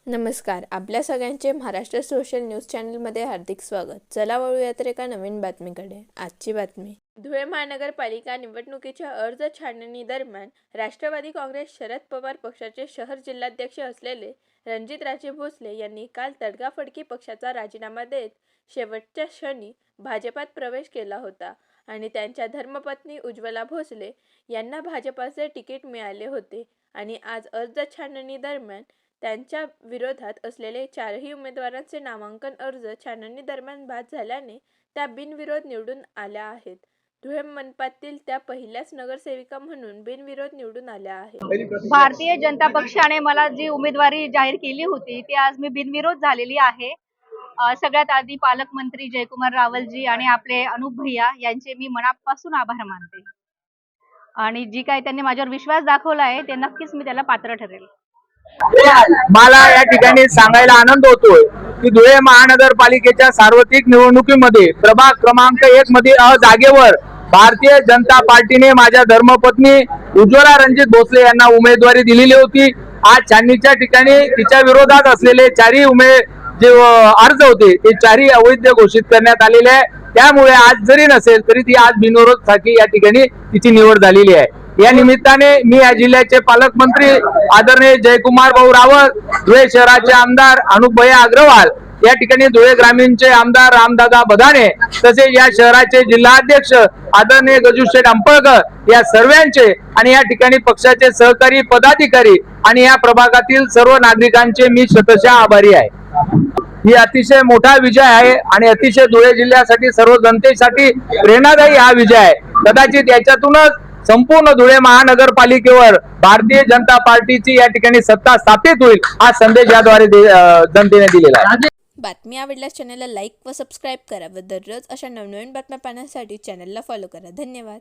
नमस्कार. आपल्या सगळ्यांचे महाराष्ट्र सोशल न्यूज चॅनलमध्ये हार्दिक स्वागत. चला वळूया तर एका नवीन बातमीकडे. आजची बातमी. धुळे महानगरपालिका निवडणुकीच्या अर्ज छाननी दरम्यान राष्ट्रवादी काँग्रेस शरद पवार पक्षाचे शहर जिल्हाध्यक्ष असलेले रणजितराजे भोसले यांनी काल तडकाफडकी पक्षाचा राजीनामा देत शेवटच्या क्षणी भाजपात प्रवेश केला होता आणि त्यांच्या धर्मपत्नी उज्ज्वला भोसले यांना भाजपाचे तिकीट मिळाले होते आणि आज अर्ज छाननी दरम्यान त्यांच्या विरोधात असलेले चारही उमेदवारांचे नामांकन अर्ज छाननी दरम्यान बाद झाल्याने त्या बिनविरोध निवडून आल्या आहेत. धुळे मनपातील त्या पहिल्याच नगरसेविका म्हणून बिनविरोध निवडून आल्या आहेत. भारतीय जनता पक्षाने मला जी उमेदवारी जाहीर केली होती ती आज मी बिनविरोध झालेली आहे. सगळ्यात आधी पालकमंत्री जयकुमार रावलजी आणि आपले अनुप भैया यांचे मी मनापासून आभार मानते आणि जी काही त्यांनी माझ्यावर विश्वास दाखवला आहे ते नक्कीच मी त्याला पात्र ठरेल. मला या ठिकाणी सांगायला आनंद होतोय की धुळे महानगरपालिकेच्या सार्वत्रिक निवडणुकीमध्ये प्रभाग क्रमांक 1 मध्ये जागेवर भारतीय जनता पार्टीने माझ्या धर्मपत्नी उज्ज्वला रणजित भोसले यांना उमेदवारी दिलेली होती. आज छाननीच्या ठिकाणी तिच्या विरोधात असलेले चारही जे अर्ज होते ते चारही अवैध घोषित करण्यात आलेले आहे. त्यामुळे आज जरी नसेल तरी ती आज बिनविरोध या ठिकाणी तिची निवड झालेली आहे. या निमित्ताने मी या जिल्ह्याचे पालकमंत्री आदरणीय जयकुमार भाऊ रावल, धुळे शहराचे आमदार अनुपभाई अग्रवाल, या ठिकाणी धुळे ग्रामीणचे आमदार रामदादा बदाने, तसेच या शहराचे जिल्हाध्यक्ष आदरणीय गजूशेठ अंपळकर या सर्वांचे आणि या ठिकाणी पक्षाचे सहकारी पदाधिकारी आणि या प्रभागातील सर्व नागरिकांचे मी शतशः आभारी आहे. ही अतिशय मोठा विजय आहे आणि अतिशय धुळे जिल्ह्यासाठी सर्व जनतेसाठी प्रेरणादायी हा विजय आहे. कदाचित याच्यातूनच संपूर्ण धुळे महानगरपालिकेवर भारतीय जनता पार्टीची या ठिकाणी सत्ता स्थापित होईल हा संदेश याद्वारे जनतेने दिलेला आहे. बातमी आवडल्यास चॅनलला लाईक व सबस्क्राईब करा व दररोज अशा नवनवीन बातम्या पाहण्यासाठी चॅनलला फॉलो करा. धन्यवाद.